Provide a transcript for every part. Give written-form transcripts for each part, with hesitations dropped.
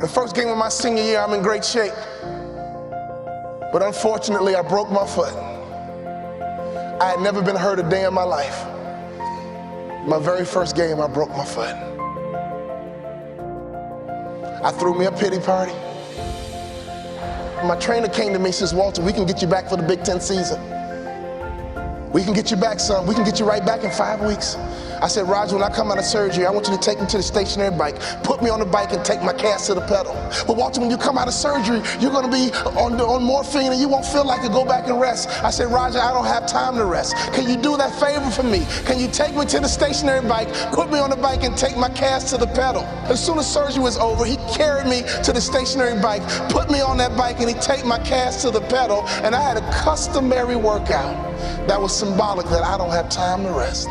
The first game of my senior year, I'm in great shape. But unfortunately, I broke my foot. I had never been hurt a day in my life. My very first game, I broke my foot. I threw me a pity party. My trainer came to me and says, Walter, we can get you back for the Big Ten season. We can get you back, son. We can get you right back in 5 weeks. I said, Roger, when I come out of surgery, I want you to take me to the stationary bike, put me on the bike and take my cast to the pedal. But Walter, when you come out of surgery, you're gonna be on morphine and you won't feel like it. Go back and rest. I said, Roger, I don't have time to rest. Can you do that favor for me? Can you take me to the stationary bike, put me on the bike and take my cast to the pedal? As soon as surgery was over, he carried me to the stationary bike, put me on that bike and he take my cast to the pedal, and I had a customary workout that was symbolic that I don't have time to rest.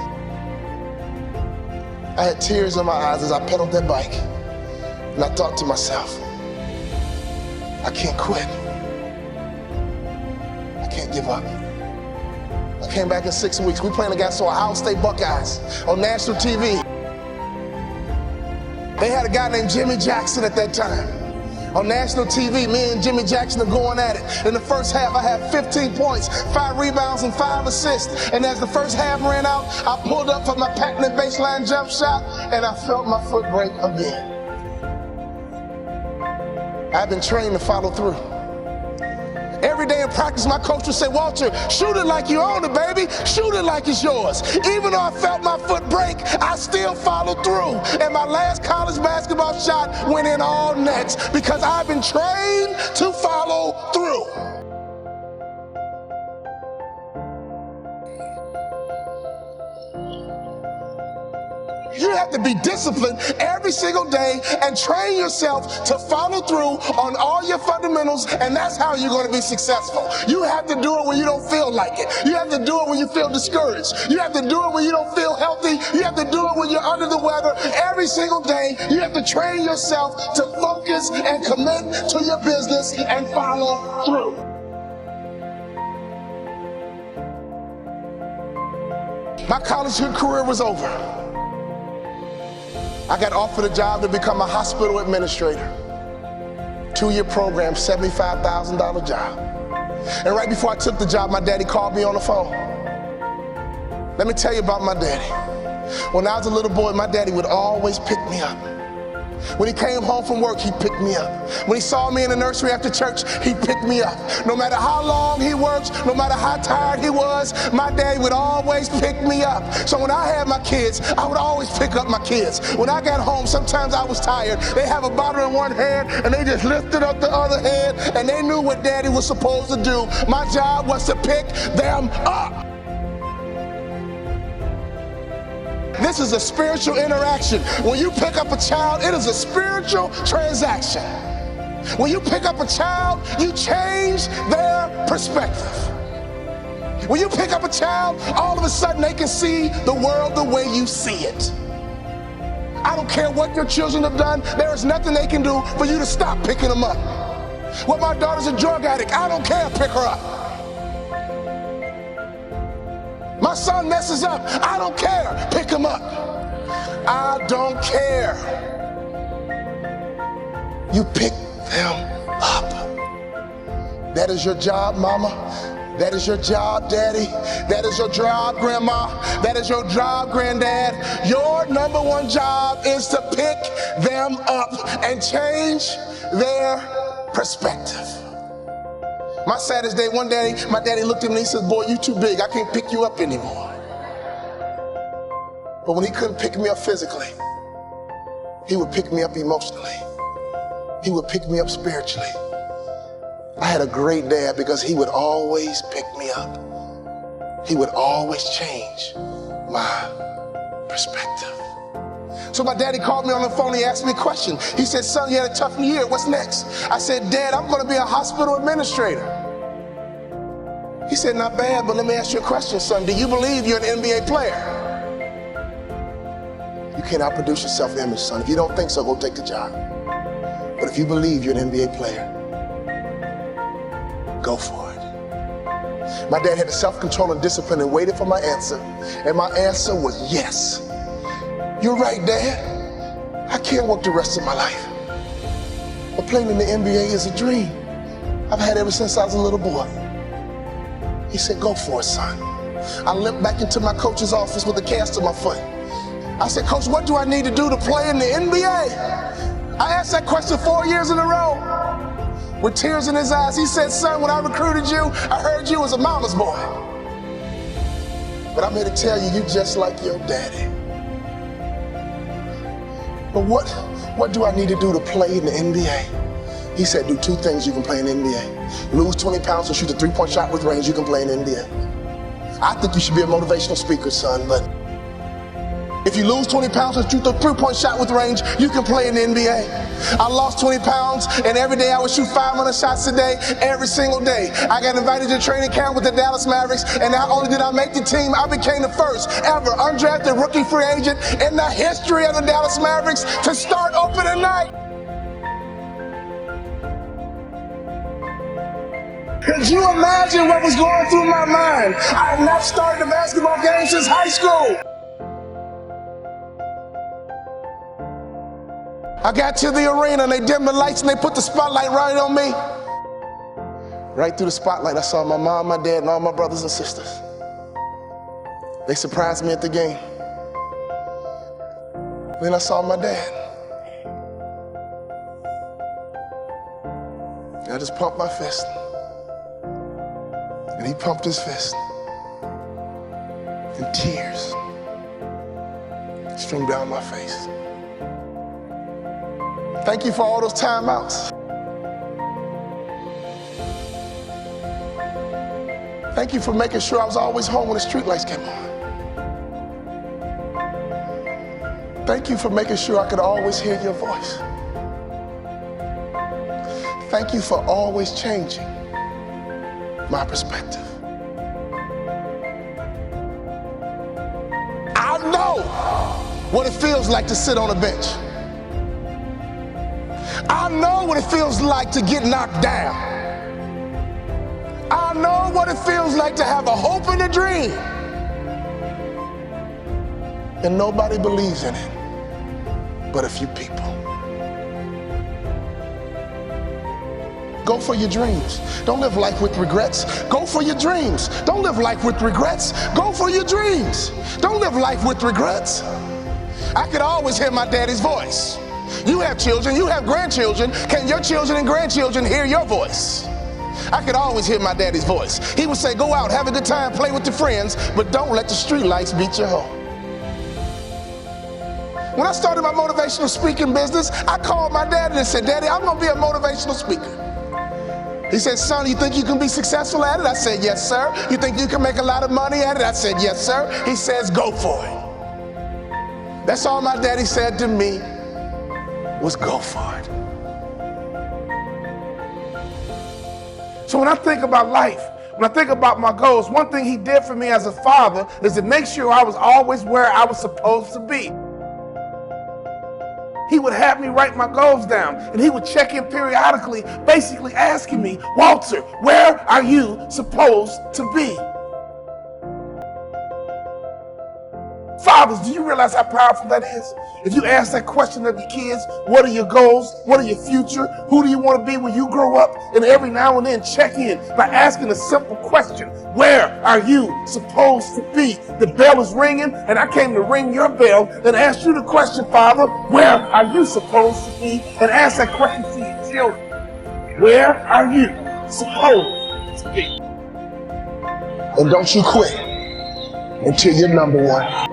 I had tears in my eyes as I pedaled that bike, and I thought to myself, I can't quit. I can't give up. I came back in 6 weeks. We playing against the Ohio State Buckeyes on national TV. They had a guy named Jimmy Jackson at that time. On national TV, me and Jimmy Jackson are going at it. In the first half, I had 15 points, 5 rebounds, and 5 assists. And as the first half ran out, I pulled up for my patented baseline jump shot, and I felt my foot break again. I've been trained to follow through. Every day in practice, my coach would say, Walter, shoot it like you own it, baby. Shoot it like it's yours. Even though I felt my foot break, I still followed through. And my last college basketball shot went in all nets because I've been trained to follow through. You have to be disciplined every single day and train yourself to follow through on all your fundamentals, and that's how you're going to be successful. You have to do it when you don't feel like it. You have to do it when you feel discouraged. You have to do it when you don't feel healthy. You have to do it when you're under the weather. Every single day, you have to train yourself to focus and commit to your business and follow through. My college career was over. I got offered a job to become a hospital administrator. 2-year program, $75,000 job. And right before I took the job, my daddy called me on the phone. Let me tell you about my daddy. When I was a little boy, my daddy would always pick me up. When he came home from work, he picked me up. When he saw me in the nursery after church, he picked me up. No matter how long he worked, no matter how tired he was, my daddy would always pick me up. So when I had my kids, I would always pick up my kids. When I got home, sometimes I was tired. They have a bottle in one hand, and they just lifted up the other hand, and they knew what daddy was supposed to do. My job was to pick them up. This is a spiritual interaction. When you pick up a child, it is a spiritual transaction. When you pick up a child, you change their perspective. When you pick up a child, all of a sudden they can see the world the way you see it. I don't care what your children have done, there is nothing they can do for you to stop picking them up. Well, my daughter's a drug addict, I don't care, pick her up. My son messes up, I don't care, pick him up. I don't care. You pick them up. That is your job, mama. That is your job, daddy. That is your job, grandma. That is your job, granddad. Your number one job is to pick them up and change their perspective. My saddest day, one day, my daddy looked at me and he said, boy, you too big. I can't pick you up anymore. But when he couldn't pick me up physically, he would pick me up emotionally. He would pick me up spiritually. I had a great dad because he would always pick me up. He would always change my perspective. So my daddy called me on the phone, he asked me a question. He said, son, you had a tough year, what's next? I said, Dad, I'm gonna be a hospital administrator. He said, not bad, but let me ask you a question, son. Do you believe you're an NBA player? You can't outproduce your self-image, son. If you don't think so, go take the job. But if you believe you're an NBA player, go for it. My dad had the self-control and discipline and waited for my answer. And my answer was yes. You're right, Dad. I can't work the rest of my life. But playing in the NBA is a dream I've had ever since I was a little boy. He said, go for it, son. I limped back into my coach's office with a cast on my foot. I said, Coach, what do I need to do to play in the NBA? I asked that question 4 years in a row. With tears in his eyes, he said, son, when I recruited you, I heard you was a mama's boy. But I'm here to tell you, you just like your daddy. But what do I need to do to play in the NBA? He said, do 2 things you can play in the NBA. Lose 20 pounds and shoot a 3-point shot with range, you can play in the NBA. I think you should be a motivational speaker, son, but if you lose 20 pounds and shoot a 3-point shot with range, you can play in the NBA. I lost 20 pounds, and every day I would shoot 500 shots a day, every single day. I got invited to training camp with the Dallas Mavericks, and not only did I make the team, I became the first ever undrafted rookie free agent in the history of the Dallas Mavericks to start opening night. Could you imagine what was going through my mind? I had not started a basketball game since high school. I got to the arena and they dimmed the lights and they put the spotlight right on me. Right through the spotlight, I saw my mom, my dad, and all my brothers and sisters. They surprised me at the game. Then I saw my dad. I just pumped my fist. And he pumped his fist. And tears streamed down my face. Thank you for all those timeouts. Thank you for making sure I was always home when the streetlights came on. Thank you for making sure I could always hear your voice. Thank you for always changing my perspective. I know what it feels like to sit on a bench. I know what it feels like to get knocked down. I know what it feels like to have a hope and a dream, and nobody believes in it but a few people. Go for your dreams. Don't live life with regrets. Go for your dreams. Don't live life with regrets. Go for your dreams. Don't live life with regrets. I could always hear my daddy's voice. You have children, you have grandchildren. Can your children and grandchildren hear your voice? I could always hear my daddy's voice. He would say, go out, have a good time, play with your friends, but don't let the street lights beat you home. When I started my motivational speaking business, I called my daddy and said, Daddy, I'm gonna be a motivational speaker. He said, son, you think you can be successful at it? I said, yes, sir. You think you can make a lot of money at it? I said, yes, sir. He says, go for it. That's all my daddy said to me was go for it. So when I think about life, when I think about my goals, one thing he did for me as a father is to make sure I was always where I was supposed to be. He would have me write my goals down, and he would check in periodically, basically asking me, Walter, where are you supposed to be? Fathers, do you realize how powerful that is? If you ask that question of your kids, what are your goals? What are your future? Who do you want to be when you grow up? And every now and then check in by asking a simple question. Where are you supposed to be? The bell is ringing, and I came to ring your bell and ask you the question, Father, where are you supposed to be? And ask that question to your children. Where are you supposed to be? And don't you quit until you're number one.